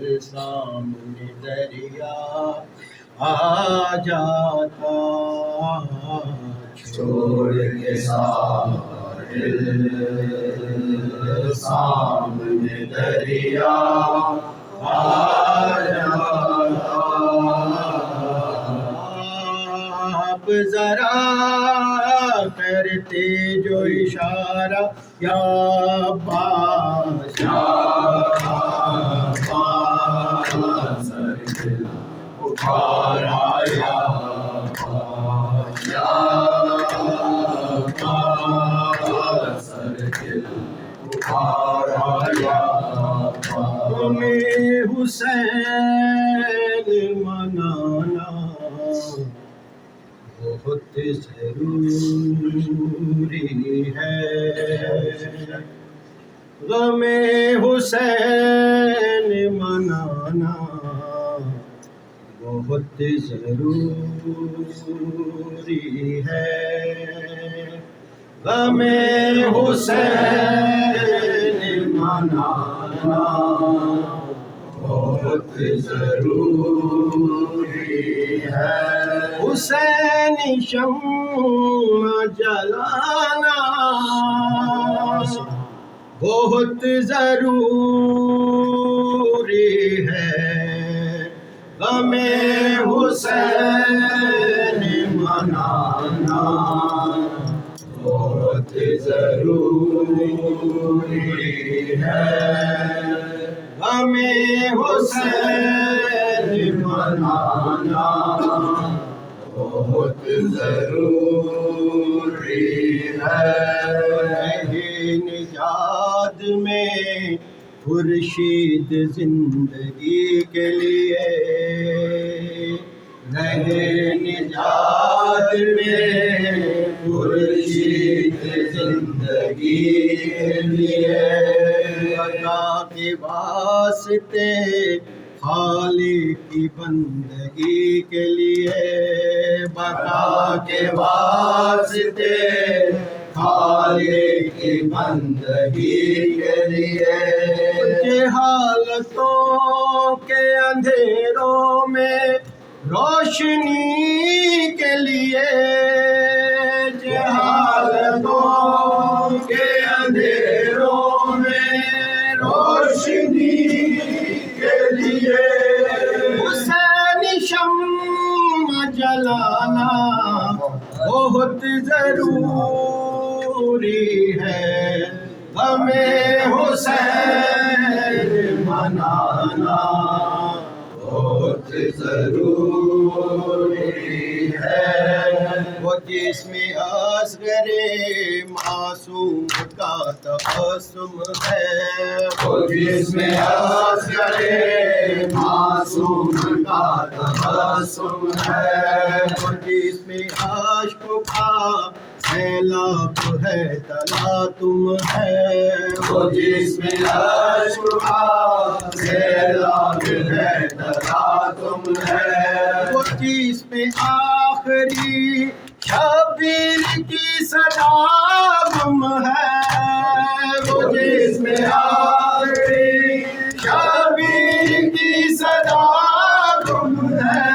کے سامنے دریا آ جاتا، چھوڑ کے ساحل سامنے دریا آ جاتا، آپ ذرا کرتے جو اشارہ یا عباس یا عباس، سر دل اٹھارا یا عباس یا عباس، سر دل اٹھارا یا عباس، تمہیں حسین منانا بہت ضروری ہے، غم حسین منانا بہت ضروری ہے، غم حسین منانا بہت ضروری ہے، حسینی شمع جلانا بہت ضروری ہے، غم حسین منانا بہت ضروری ہے، غم حسین منانا بہت ضروری ہے، نجات میں خورشید زندگی کے لیے، رہے نجات میں خورشید زندگی کے لیے، بقا کے واسطے خالق کی بندگی کے لیے، بقا کے واسطے خالق کی بندگی کے لیے، جہالتوں کے اندھیروں میں روشنی کے لیے، جہالتوں کے اندھیروں میں روشنی کے لیے، حسینی شمع جلانا بہت ضروری ہے، غم حسین منانا بہت ضروری ہے، وہ جسم اصغر معصوم کا تبسم ہے، وہ جسم اصغر معصوم کا تبسم ہے، وہ جسم عشق کا سیلاب ہے تلاطم ہے، وہ جسم عشق کا سیلاب ہے تلاطم ہے، وہ جسم آخری شبیر کی صدا گم ہے، وہ جسم آخری شبیر کی صدا گم ہے،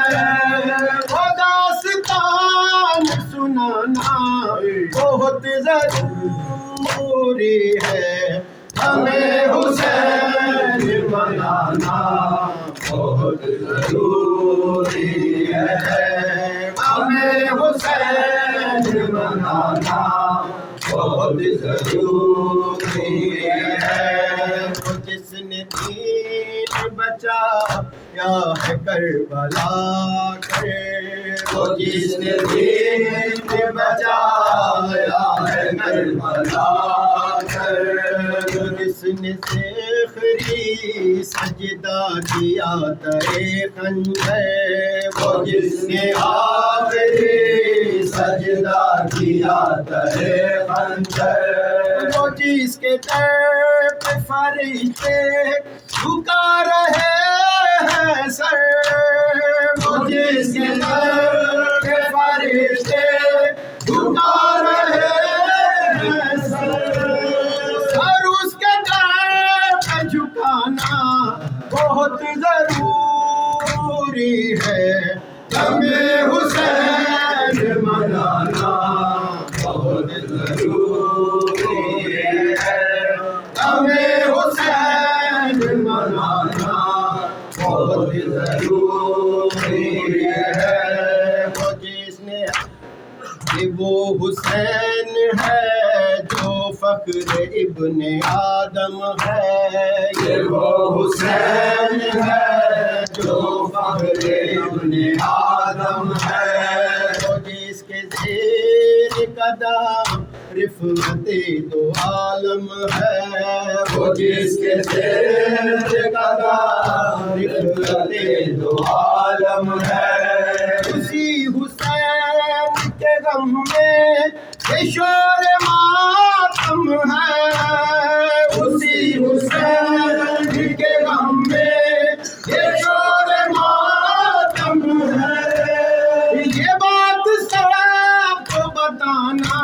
وہ داستان سنانا بہت ضروری ہے، ہمیں حسین منانا بہت ضروری ہے، ہمیں حسین منانا بہت ضروری ہے، وہ جس نے دین بچایا ہے کربلا کے، وہ جس نے دین بچایا ہے کربلا کے، وہ جس نے آخری سجدہ کیا ترے خنجر، وہ جس نے آخری سجدہ کیا ترے خنجر، وہ جس کے در پہ فرشتے جھکا رہے ہیں سر، وہ جس کے در پہ فرشتے جھکا رہے ہے ہمیں حسین منانا بہت ضروری ہے ہمیں حسین منانا بہت ضروری ہے وہ حسین ہے جو فخر ابن آدم ہے یہ وہ حسین ہے جو فخر ابن آدم ہے وہ جس کے زیر قدم رفعت دو عالم ہے وہ جس کے زیر قدم رفعت دو عالم ہے اسی حسین کے غم میں یہ شور ماتم ہے اسی حسین کے غم میں یہ شور ماتم ہے یہ بات سب کو بتانا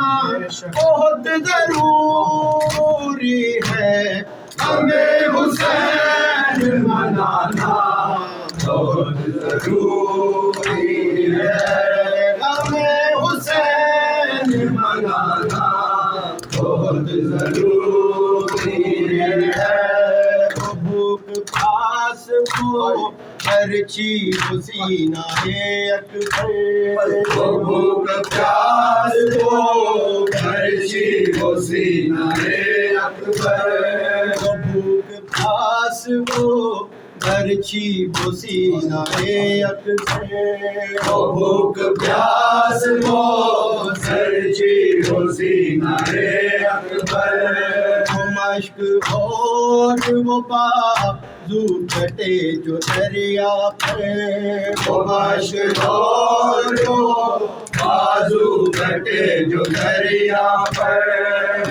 بہت ضروری ہے ہمیں حسین منانا بہت ضروری ہے حسین منانا بہت ضروری ہے بھوک پاس ہو برچی حسینہ اکبر بھوک پیاس ہو برچی حسینہ اکبر بھوک پاس ہو برچی حسینہ اکبر بھوک پیاس ہو برچی حسینہ اکبر وہ مشق اور وہ بازو کٹے جو دریا پر وہ مشق اور وہ بازو کٹے جو دریا پر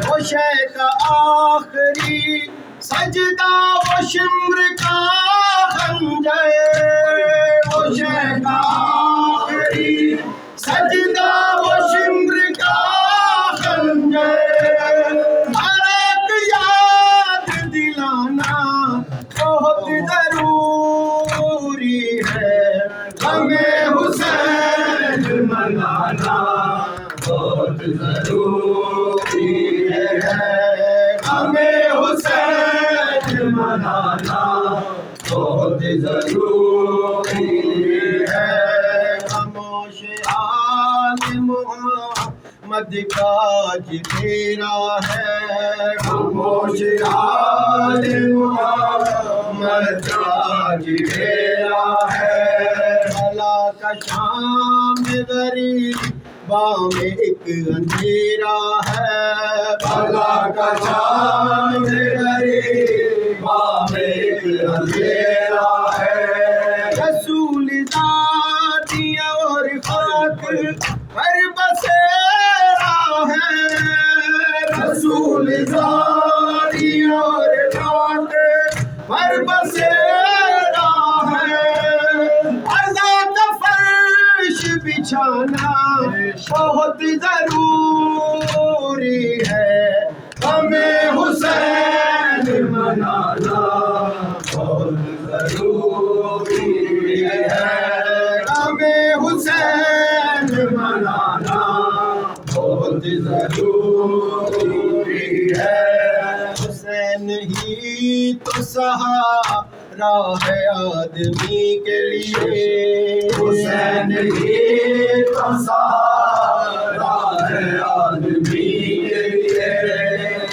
وہ شے کا آخری سجدہ وہ شمر کا خنجر وہ شے کا آخری سجدہ وہ شمر کا خنجر ہر ایک یاد دلانا بہت ضروری ہے ہمیں حسین منانا بہت ضروری ہے ہمیں حسین منانا بہت ضروری ہے خاموش عالم محمد کا جبیرا ہے خاموش عالم محمد کا جبیرا ہے بلا کا شام غریب بام ایک اندھیرا ہے بلا کا شام غریب بام ایک اندھیرا ہے رسول ذاتی اور خاک پر بسیرا ہے رسول ذاتی اور خاک پر بسیرا ہے آزاد فرش بچھانا بہت ضروری ہے ہمیں حسین منانا بہت ضروری ہے ہمیں حسین منانا بہت ضروری ہے حسین ہی تو سہارا ہے آدمی کے لیے حسین ہی تو سہارا ہے آدمی کے لیے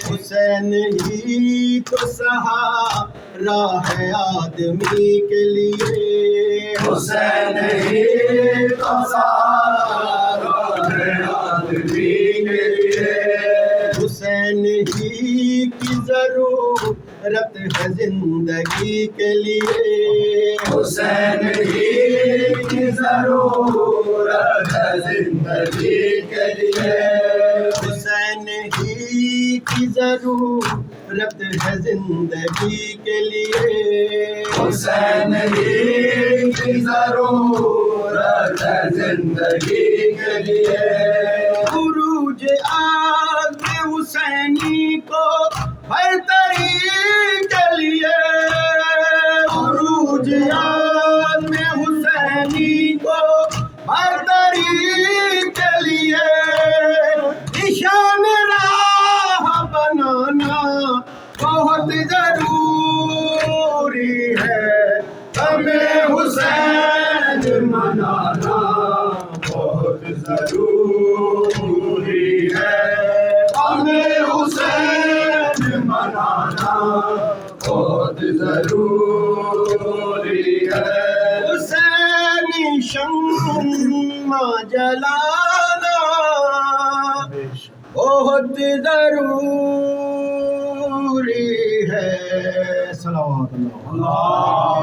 حسین ہی تو سہارا ہے آدمی کے لیے حسین ہی تو سہارا ہے آدمی کے لیے حسین ہی کی ضرورت ہے زندگی کے لیے حسین ہی کی ضرورت ہے زندگی کے لیے حسین ہی کی ضرورت ہے زندگی کے لیے حسین ہی کی ضرورت ہے زندگی کے لیے عروج آزم حسینی کو برتری کے لیے عروج آزم حسینی ضروری ہے ہمیں حسین منانا بہت ضروری ہے حسینی شمع جلانا بہت ضروری ہے صلوات اللہ